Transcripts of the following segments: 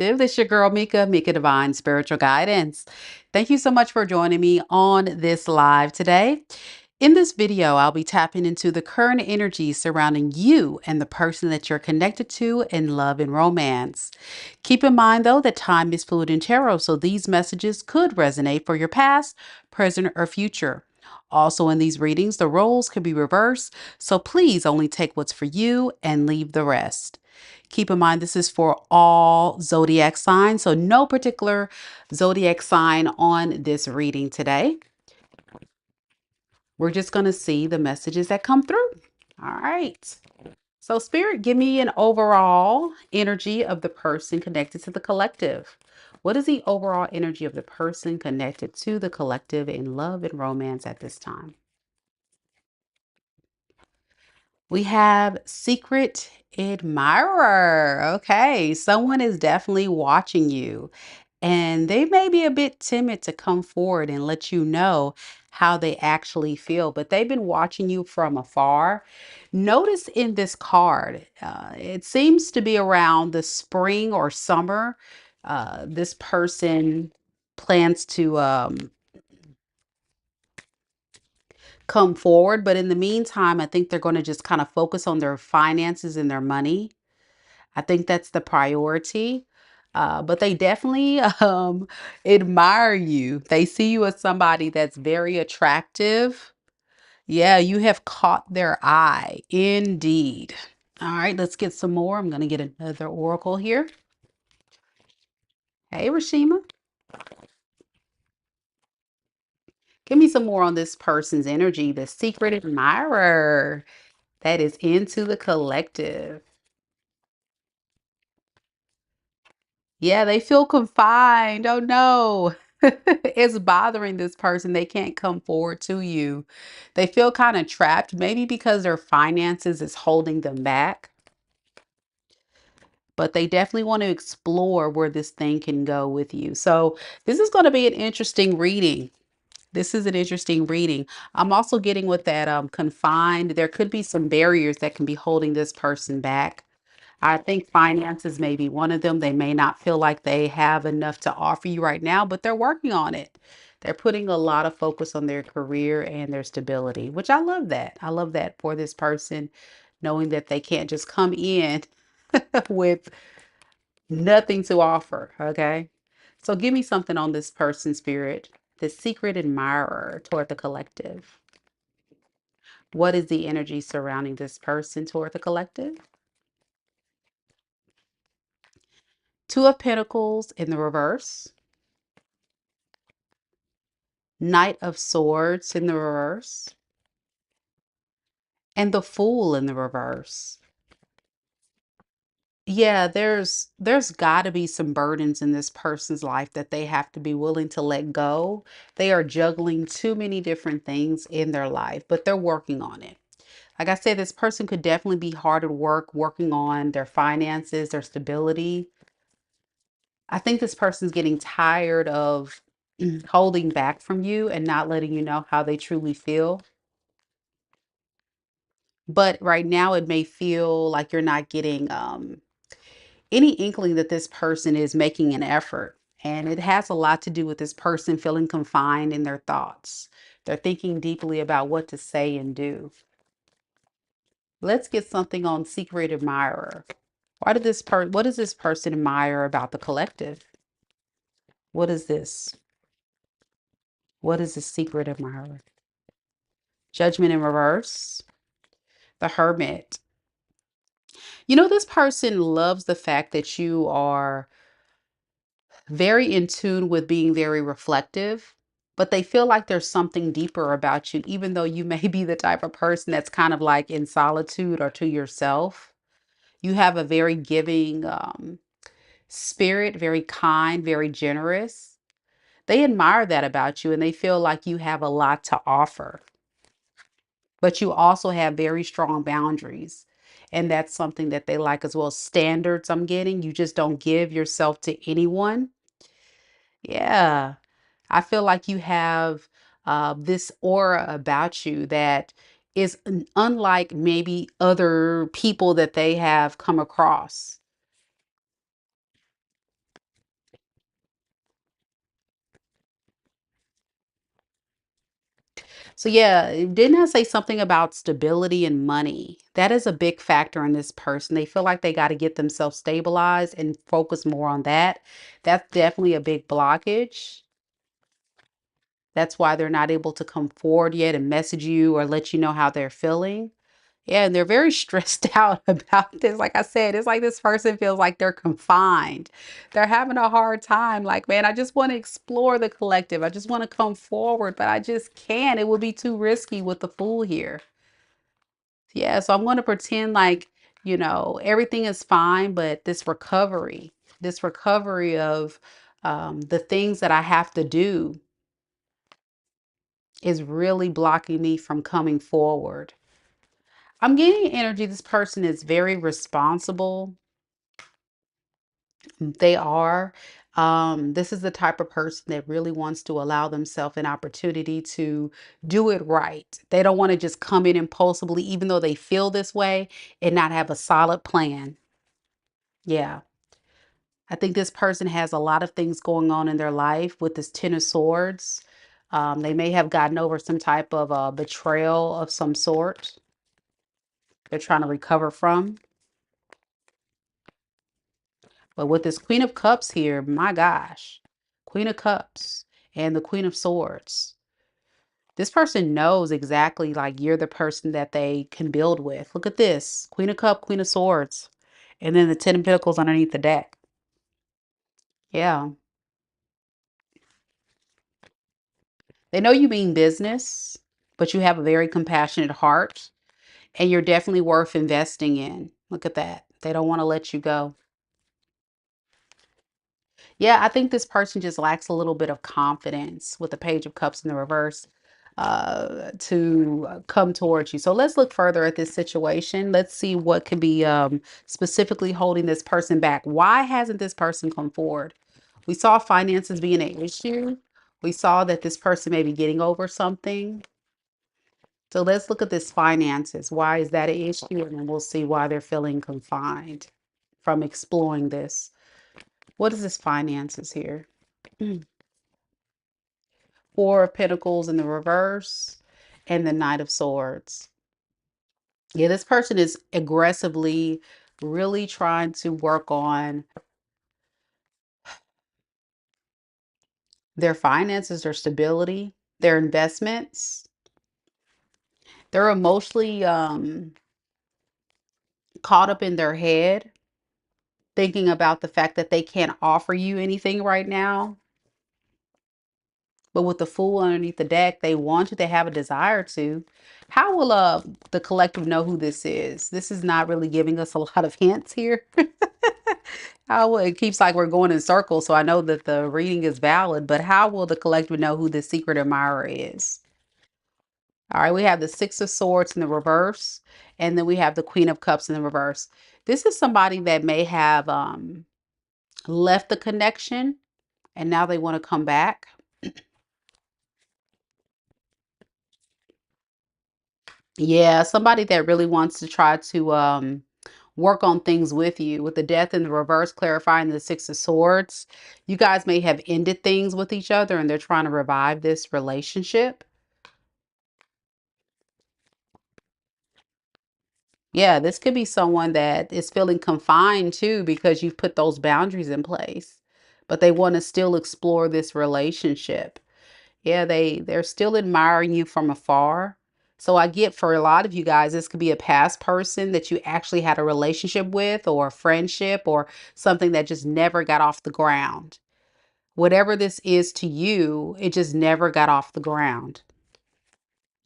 Collective. This is your girl Mika Divine Spiritual Guidance. Thank you so much for joining me on this live today. In this video, I'll be tapping into the current energy surrounding you and the person that you're connected to in love and romance. Keep in mind, though, that time is fluid in tarot, so these messages could resonate for your past, present, or future. Also, in these readings, the roles could be reversed, so please only take what's for you and leave the rest. Keep in mind, this is for all zodiac signs, so no particular zodiac sign on this reading today. We're just going to see the messages that come through. All right. So, Spirit, give me an overall energy of the person connected to the collective. What is the overall energy of the person connected to the collective in love and romance at this time? We have secret admirer. Okay, someone is definitely watching you, and they may be a bit timid to come forward and let you know how they actually feel, but they've been watching you from afar. Notice in this card, it seems to be around the spring or summer. This person plans to come forward, but in the meantime, I think they're going to just kind of focus on their finances and their money. I think that's the priority. But they definitely admire you. They see you as somebody that's very attractive. Yeah, you have caught their eye. Indeed. All right, let's get some more. I'm going to get another oracle here. Hey, Rashima, give me some more on this person's energy. The secret admirer that is into the collective. Yeah, they feel confined. Oh no. It's bothering this person. They can't come forward to you. They feel kind of trapped, maybe because their finances is holding them back, but they definitely want to explore where this thing can go with you. So, this is going to be an interesting reading. This is an interesting reading. I'm also getting with that confined. There could be some barriers that can be holding this person back. I think finances may be one of them. They may not feel like they have enough to offer you right now, but they're working on it. They're putting a lot of focus on their career and their stability, which I love that. I love that for this person, knowing that they can't just come in with nothing to offer. Okay. So give me something on this person, Spirit. The secret admirer toward the collective. What is the energy surrounding this person toward the collective? Two of Pentacles in the reverse. Knight of Swords in the reverse. And the Fool in the reverse. Yeah, there's got to be some burdens in this person's life that they have to be willing to let go. They are juggling too many different things in their life, but they're working on it. Like I said, this person could definitely be hard at work, working on their finances, their stability. I think this person's getting tired of holding back from you and not letting you know how they truly feel. But right now, it may feel like you're not getting any inkling that this person is making an effort. And it has a lot to do with this person feeling confined in their thoughts. They're thinking deeply about what to say and do. Let's get something on secret admirer. What does this person admire about the collective? What is this? What is the secret admirer? Judgment in reverse. The Hermit. You know, this person loves the fact that you are very in tune with being very reflective, but they feel like there's something deeper about you, even though you may be the type of person that's kind of like in solitude or to yourself. You have a very giving spirit, very kind, very generous. They admire that about you and they feel like you have a lot to offer, but you also have very strong boundaries. And that's something that they like as well. Standards I'm getting. You just don't give yourself to anyone. Yeah. I feel like you have this aura about you that is unlike maybe other people that they have come across. So yeah, didn't I say something about stability and money? That is a big factor in this person. They feel like they got to get themselves stabilized and focus more on that. That's definitely a big blockage. That's why they're not able to come forward yet and message you or let you know how they're feeling. Yeah, and they're very stressed out about this. Like I said, it's like this person feels like they're confined. They're having a hard time. Like, man, I just want to explore the collective. I just want to come forward, but I just can't. It would be too risky with the fool here. Yeah, so I'm going to pretend like, everything is fine, but this recovery of the things that I have to do is really blocking me from coming forward. I'm getting energy. This person is very responsible. They are. This is the type of person that really wants to allow themselves an opportunity to do it right. They don't want to just come in impulsively, even though they feel this way, and not have a solid plan. Yeah. I think this person has a lot of things going on in their life with this Ten of Swords. They may have gotten over some type of betrayal of some sort they're trying to recover from. But with this Queen of Cups here, my gosh, Queen of Cups and the Queen of Swords. This person knows exactly like you're the person that they can build with. Look at this Queen of Cup, Queen of Swords, and then the Ten of Pentacles underneath the deck. Yeah. They know you mean business, but you have a very compassionate heart and you're definitely worth investing in. Look at that. They don't want to let you go. Yeah, I think this person just lacks a little bit of confidence with the Page of Cups in the reverse to come towards you. So let's look further at this situation. Let's see what could be specifically holding this person back. Why hasn't this person come forward? We saw finances being an issue. We saw that this person may be getting over something. So let's look at this finances. Why is that an issue? And then we'll see why they're feeling confined from exploring this. What is this finances here? Four of Pentacles in the reverse and the Knight of Swords. Yeah, this person is aggressively really trying to work on their finances, their stability, their investments. They're emotionally caught up in their head, thinking about the fact that they can't offer you anything right now. But with the Fool underneath the deck, they want to, they have a desire to. How will the collective know who this is? This is not really giving us a lot of hints here. How will it keeps like we're going in circles, so I know that the reading is valid, but how will the collective know who the secret admirer is? All right, we have the Six of Swords in the reverse, and then we have the Queen of Cups in the reverse. This is somebody that may have left the connection and now they want to come back. Yeah, somebody that really wants to try to work on things with you. With the Death in the reverse, clarifying the Six of Swords. You guys may have ended things with each other and they're trying to revive this relationship. Yeah, this could be someone that is feeling confined too because you've put those boundaries in place. But they want to still explore this relationship. Yeah, they're still admiring you from afar. So I get for a lot of you guys, this could be a past person that you actually had a relationship with or a friendship or something that just never got off the ground. Whatever this is to you, it just never got off the ground.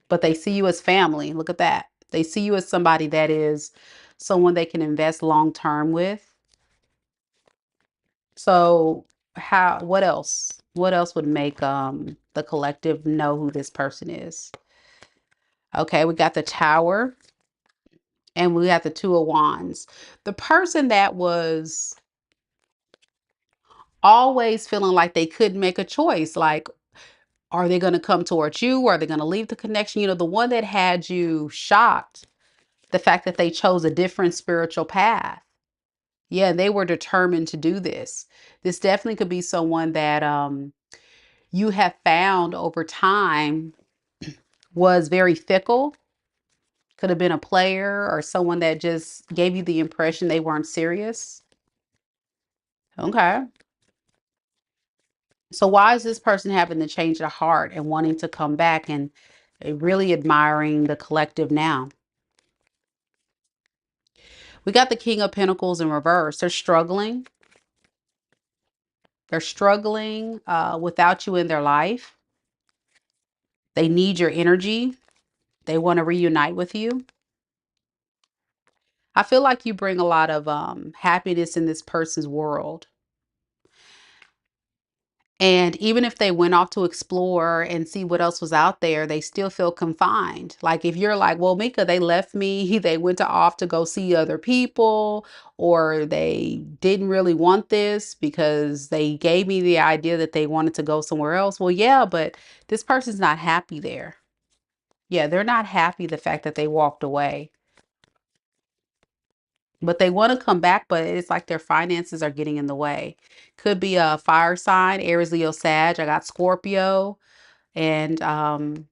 But they see you as family. Look at that. They see you as somebody that is someone they can invest long term with. So what else? What else would make the collective know who this person is? Okay, we got the Tower and we got the Two of Wands. The person that was always feeling like they couldn't make a choice, like, are they going to come towards you? Or are they going to leave the connection? The one that had you shocked, the fact that they chose a different spiritual path. Yeah, they were determined to do this. This definitely could be someone that you have found over time was very fickle. Could have been a player or someone that just gave you the impression they weren't serious. Okay. So why is this person having to change their heart and wanting to come back and really admiring the collective now? We got the King of Pentacles in reverse. They're struggling. They're struggling without you in their life. They need your energy. They want to reunite with you. I feel like you bring a lot of happiness in this person's world. And even if they went off to explore and see what else was out there, they still feel confined. Like if you're like, well, Mika, they left me, they went to off to go see other people, or they didn't really want this because they gave me the idea that they wanted to go somewhere else. Well, yeah, but this person's not happy there. Yeah, they're not happy the fact that they walked away. But they want to come back, but it's like their finances are getting in the way. Could be a fire sign, Aries, Leo, Sag. I got Scorpio, and I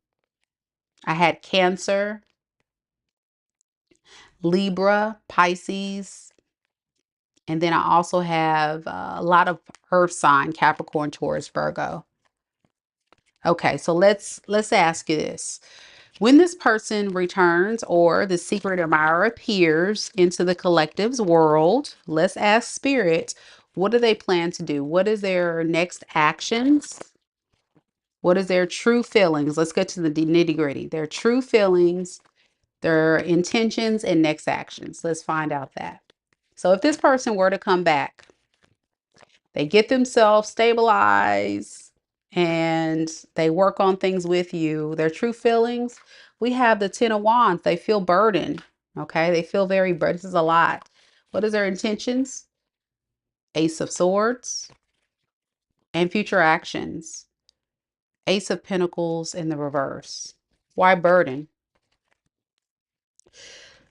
had Cancer, Libra, Pisces, and then I also have a lot of Earth sign, Capricorn, Taurus, Virgo. Okay, so let's ask you this. When this person returns or the secret admirer appears into the collective's world, let's ask spirit, what do they plan to do? What is their next actions? What is their true feelings? Let's get to the nitty gritty. Their true feelings, their intentions, and next actions. Let's find out that. So if this person were to come back, they get themselves stabilized and they work on things with you. Their true feelings, we have the Ten of Wands. They feel burdened. Okay. They feel very burdened. This is a lot. What is their intentions? Ace of Swords and future actions. Ace of Pentacles in the reverse. Why burden?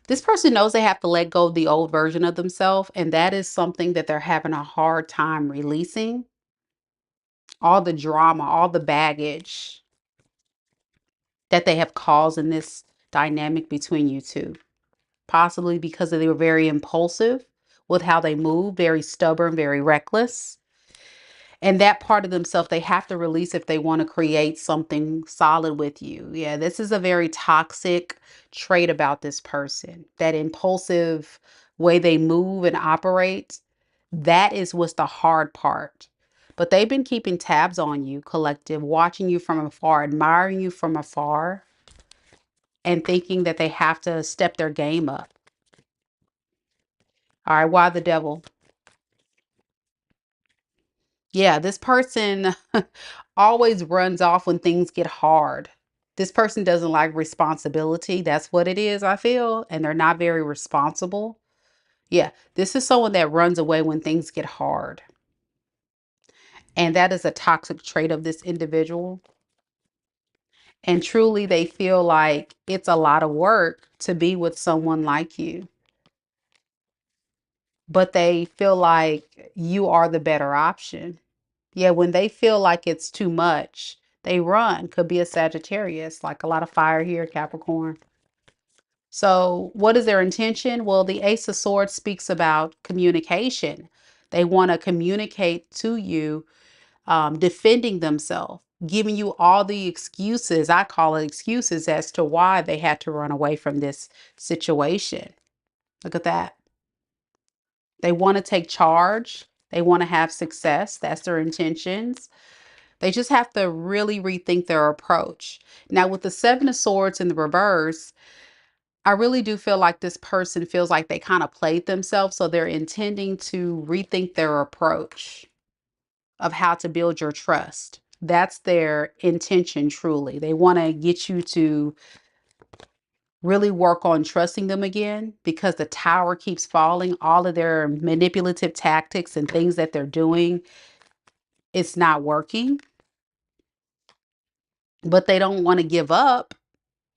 This person knows they have to let go of the old version of themselves, and that is something that they're having a hard time releasing. All the drama, all the baggage that they have caused in this dynamic between you two. Possibly because they were very impulsive with how they move, very stubborn, very reckless. And that part of themselves they have to release if they want to create something solid with you. Yeah, this is a very toxic trait about this person. That impulsive way they move and operate, that is what's the hard part. But they've been keeping tabs on you, collective, watching you from afar, admiring you from afar, and thinking that they have to step their game up. All right, why the devil? Yeah, this person always runs off when things get hard. This person doesn't like responsibility. That's what it is, I feel. And they're not very responsible. Yeah, this is someone that runs away when things get hard. And that is a toxic trait of this individual. And truly, they feel like it's a lot of work to be with someone like you. But they feel like you are the better option. Yeah, when they feel like it's too much, they run. Could be a Sagittarius, like a lot of fire here, Capricorn. So, what is their intention? Well, the Ace of Swords speaks about communication. They want to communicate to you, defending themselves, giving you all the excuses. I call it excuses as to why they had to run away from this situation. Look at that. They want to take charge. They want to have success. That's their intentions. They just have to really rethink their approach. Now, with the Seven of Swords in the reverse, I really do feel like this person feels like they kind of played themselves. So they're intending to rethink their approach of how to build your trust. That's their intention, truly. They want to get you to really work on trusting them again because the tower keeps falling. All of their manipulative tactics and things that they're doing, it's not working. But they don't want to give up.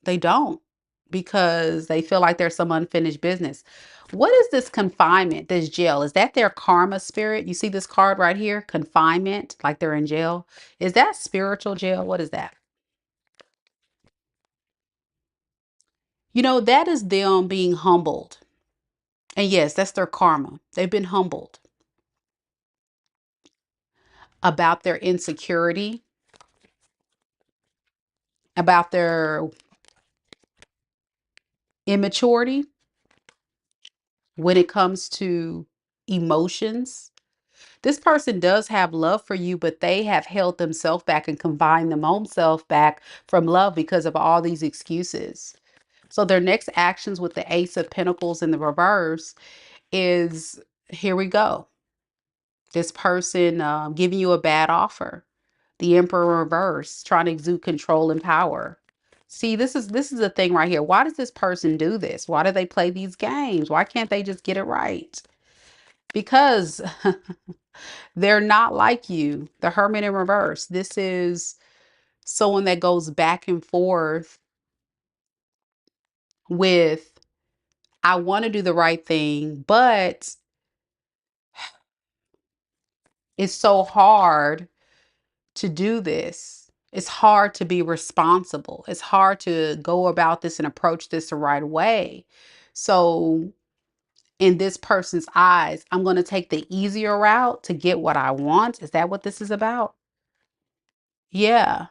They don't, because they feel like there's some unfinished business. What is this confinement, this jail? Is that their karma spirit? You see this card right here, confinement, like they're in jail. Is that spiritual jail? What is that? That is them being humbled. And yes, that's their karma. They've been humbled about their insecurity, about their immaturity when it comes to emotions. This person does have love for you, but they have held themselves back and confined them own self back from love because of all these excuses. So their next actions with the Ace of Pentacles in the reverse is, here we go. This person giving you a bad offer. The Emperor reverse, trying to exude control and power. See, this is the thing right here. Why does this person do this? Why do they play these games? Why can't they just get it right? Because they're not like you. The Hermit in reverse. This is someone that goes back and forth with, I want to do the right thing, but it's so hard to do this. It's hard to be responsible. It's hard to go about this and approach this the right way. So, in this person's eyes, I'm going to take the easier route to get what I want. Is that what this is about? Yeah.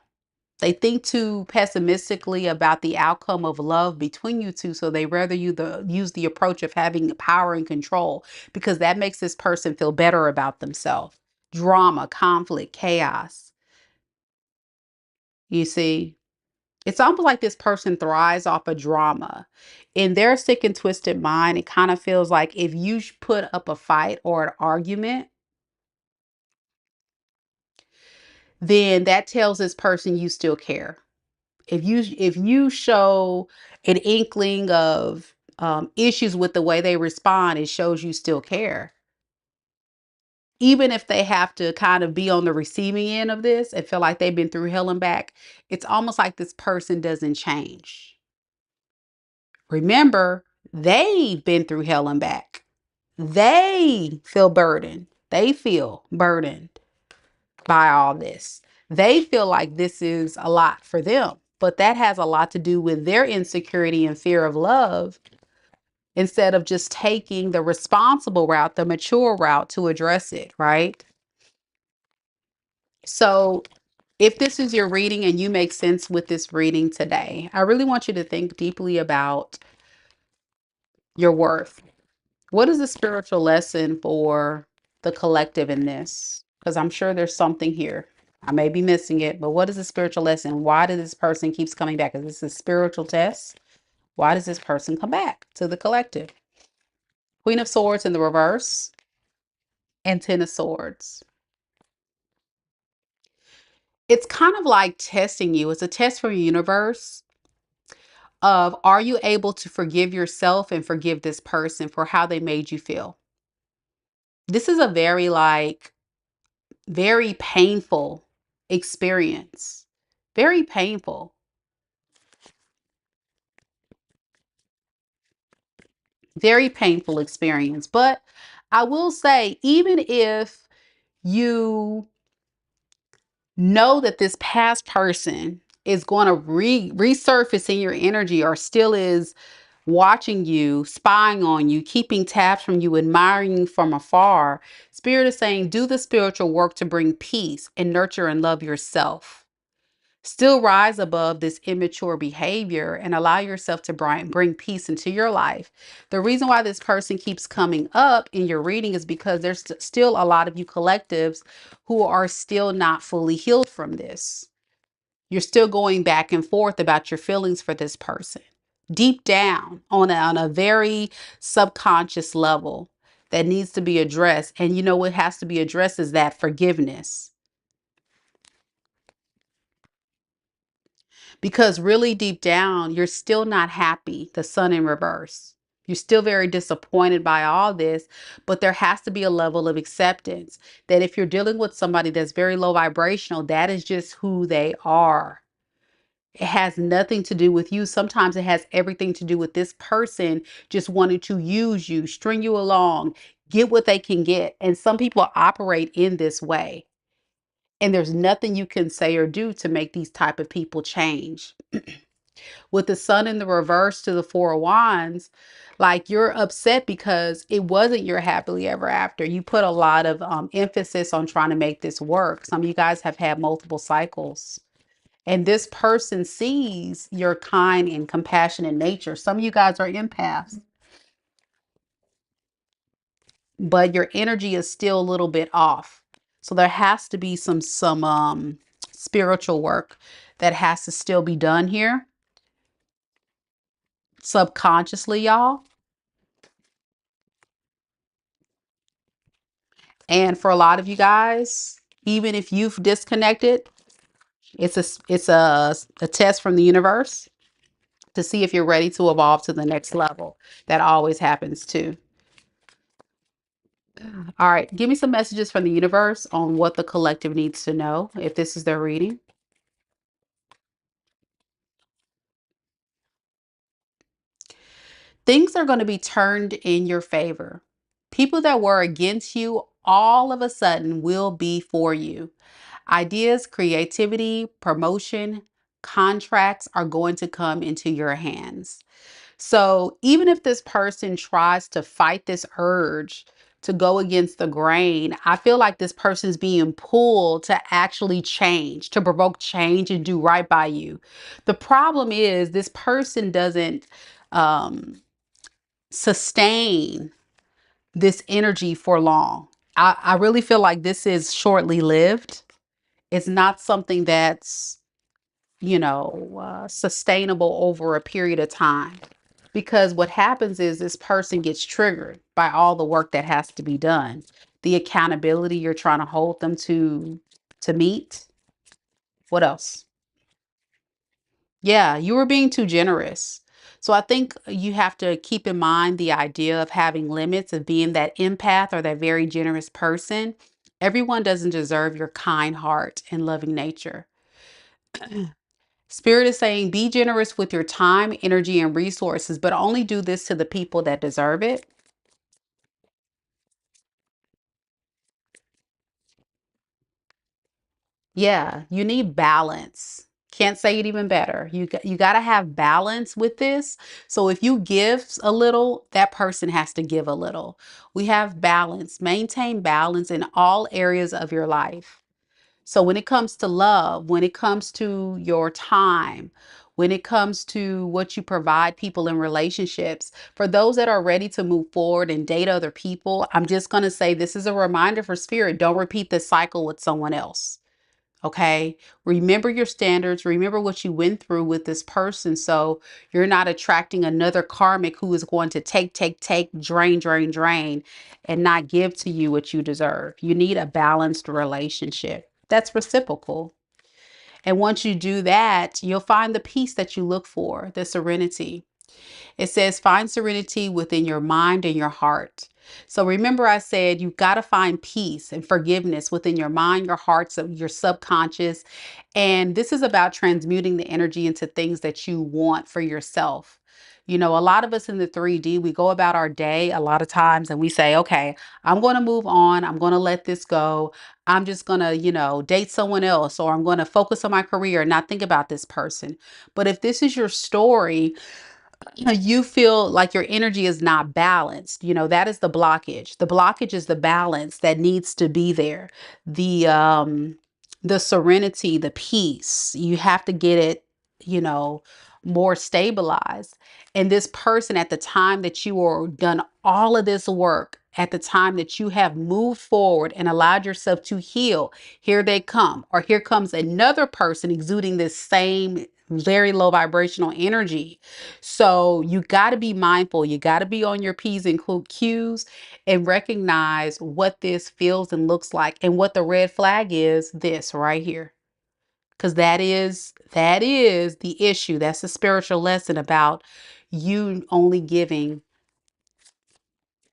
They think too pessimistically about the outcome of love between you two, so they rather use the approach of having power and control because that makes this person feel better about themselves. Drama, conflict, chaos. You see, it's almost like this person thrives off of drama. In their sick and twisted mind, it kind of feels like if you put up a fight or an argument, then that tells this person you still care. If you show an inkling of issues with the way they respond, it shows you still care. Even if they have to kind of be on the receiving end of this and feel like they've been through hell and back, it's almost like this person doesn't change. Remember, they've been through hell and back. They feel burdened. They feel burdened by all this. They feel like this is a lot for them, but that has a lot to do with their insecurity and fear of love instead of just taking the responsible route, the mature route to address it, right? So, if this is your reading and you make sense with this reading today, I really want you to think deeply about your worth. What is the spiritual lesson for the collective in this? Because I'm sure there's something here. I may be missing it, but what is the spiritual lesson? Why does this person keeps coming back? Is this a spiritual test? Why does this person come back to the collective? Queen of Swords in the reverse and Ten of Swords. It's kind of like testing you. It's a test from the universe of, are you able to forgive yourself and forgive this person for how they made you feel? This is a very painful experience. Very painful. Very painful experience. But I will say, even if you know that this past person is going to resurface in your energy or still is watching you, spying on you, keeping tabs from you, admiring you from afar, Spirit is saying, do the spiritual work to bring peace and nurture and love yourself. Still rise above this immature behavior and allow yourself to bring peace into your life. The reason why this person keeps coming up in your reading is because there's still a lot of you collectives who are still not fully healed from this. You're still going back and forth about your feelings for this person. Deep down on a very subconscious level that needs to be addressed. And you know what has to be addressed is that forgiveness. Because really deep down, you're still not happy. The Sun in reverse. You're still very disappointed by all this, but there has to be a level of acceptance that if you're dealing with somebody that's very low vibrational, that is just who they are. It has nothing to do with you. Sometimes it has everything to do with this person just wanting to use you, string you along, get what they can get. And some people operate in this way. And there's nothing you can say or do to make these type of people change. With the sun in the reverse to the Four of Wands, like you're upset because it wasn't your happily ever after. You put a lot of emphasis on trying to make this work. Some of you guys have had multiple cycles. And this person sees your kind and compassionate nature. Some of you guys are empaths, but your energy is still a little bit off. So there has to be some spiritual work that has to still be done here subconsciously, y'all. And for a lot of you guys, even if you've disconnected, it's a test from the universe to see if you're ready to evolve to the next level. That always happens too. All right, give me some messages from the universe on what the collective needs to know if this is their reading. Things are going to be turned in your favor. People that were against you all of a sudden will be for you. Ideas, creativity, promotion, contracts are going to come into your hands. So even if this person tries to fight this urge to go against the grain, I feel like this person is being pulled to actually change, to provoke change and do right by you. The problem is this person doesn't um, sustain this energy for long. I really feel like this is shortly lived. It's not something that's, sustainable over a period of time. Because what happens is this person gets triggered by all the work that has to be done. The accountability you're trying to hold them to meet. What else? Yeah, you were being too generous. So I think you have to keep in mind the idea of having limits, of being that empath or that very generous person. Everyone doesn't deserve your kind heart and loving nature. Spirit is saying be generous with your time, energy, and resources, but only do this to the people that deserve it. Yeah, you need balance. Can't say it even better. You got to have balance with this. So if you give a little, that person has to give a little. We have balance. Maintain balance in all areas of your life. So when it comes to love, when it comes to your time, when it comes to what you provide people in relationships, for those that are ready to move forward and date other people, I'm just going to say this is a reminder for spirit. Don't repeat this cycle with someone else. Okay. Remember your standards. Remember what you went through with this person. So you're not attracting another karmic who is going to take, drain, drain, drain, and not give to you what you deserve. You need a balanced relationship that's reciprocal. And once you do that, you'll find the peace that you look for, the serenity. It says, find serenity within your mind and your heart. So remember, I said you've got to find peace and forgiveness within your mind, your hearts, your subconscious. And this is about transmuting the energy into things that you want for yourself. A lot of us in the 3D, we go about our day a lot of times and we say, okay, I'm going to move on. I'm going to let this go. I'm just going to, date someone else, or I'm going to focus on my career and not think about this person. But if this is your story, you feel like your energy is not balanced. That is the blockage. The blockage is the balance that needs to be there. The serenity, the peace. You have to get it, you know, more stabilized. And this person, at the time that you are done all of this work, at the time that you have moved forward and allowed yourself to heal, here they come, or here comes another person exuding this same very low vibrational energy. So you got to be mindful. You got to be on your P's and Q's and recognize what this feels and looks like. And what the red flag is, this right here. Because that is the issue. That's the spiritual lesson about you only giving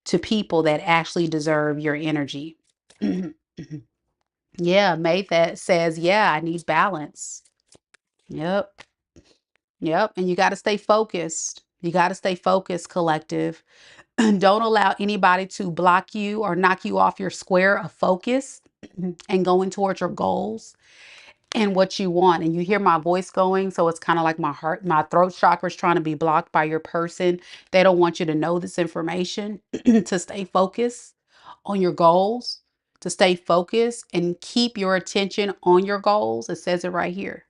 to people that actually deserve your energy. Yeah, mate, that says, yeah, I need balance. Yep. Yep. And you got to stay focused. You got to stay focused, collective. Don't allow anybody to block you or knock you off your square of focus and going towards your goals. and what you want. And you hear my voice going. So it's kind of like my throat chakra is trying to be blocked by your person. They don't want you to know this information to stay focused on your goals, to stay focused and keep your attention on your goals. It says it right here.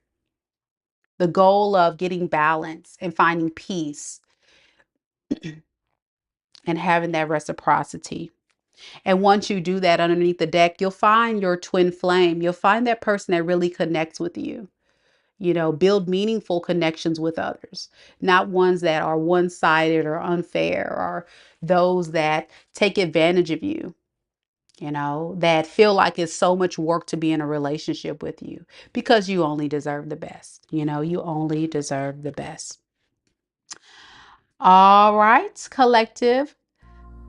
The goal of getting balance and finding peace and having that reciprocity. And once you do that underneath the deck, you'll find your twin flame. You'll find that person that really connects with you. You know, build meaningful connections with others, not ones that are one-sided or unfair, or those that take advantage of you, you know, that feel like it's so much work to be in a relationship with you because you only deserve the best. You know, you only deserve the best. All right, collective.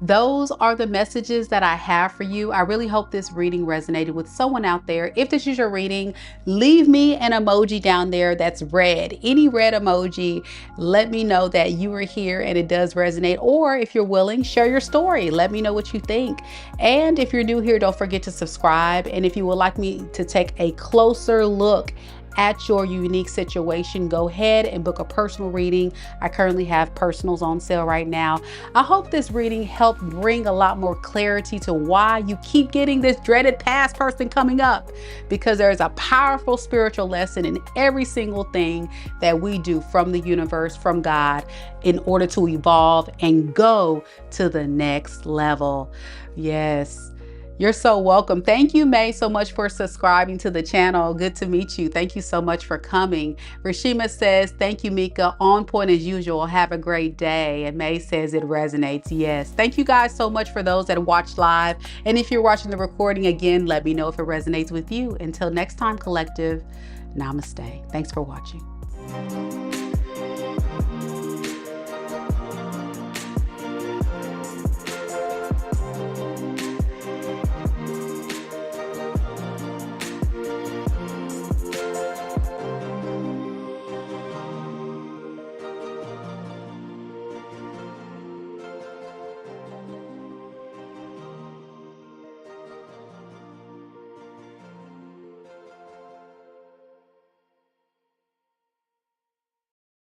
Those are the messages that I have for you. I really hope this reading resonated with someone out there. If this is your reading, leave me an emoji down there that's red. Any red emoji. Let me know that you were here and it does resonate. Or if you're willing, share your story. Let me know what you think. And if you're new here, don't forget to subscribe. And if you would like me to take a closer look at your unique situation, go ahead and book a personal reading. I currently have personals on sale right now. I hope this reading helped bring a lot more clarity to why you keep getting this dreaded past person coming up, because there's a powerful spiritual lesson in every single thing that we do from the universe, from God, in order to evolve and go to the next level. Yes. You're so welcome. Thank you, May, so much for subscribing to the channel. Good to meet you. Thank you so much for coming. Rashima says, thank you, Mika. On point as usual. Have a great day. And May says it resonates. Yes. Thank you guys so much for those that watched live. And if you're watching the recording again, let me know if it resonates with you. Until next time, collective, namaste. Thanks for watching.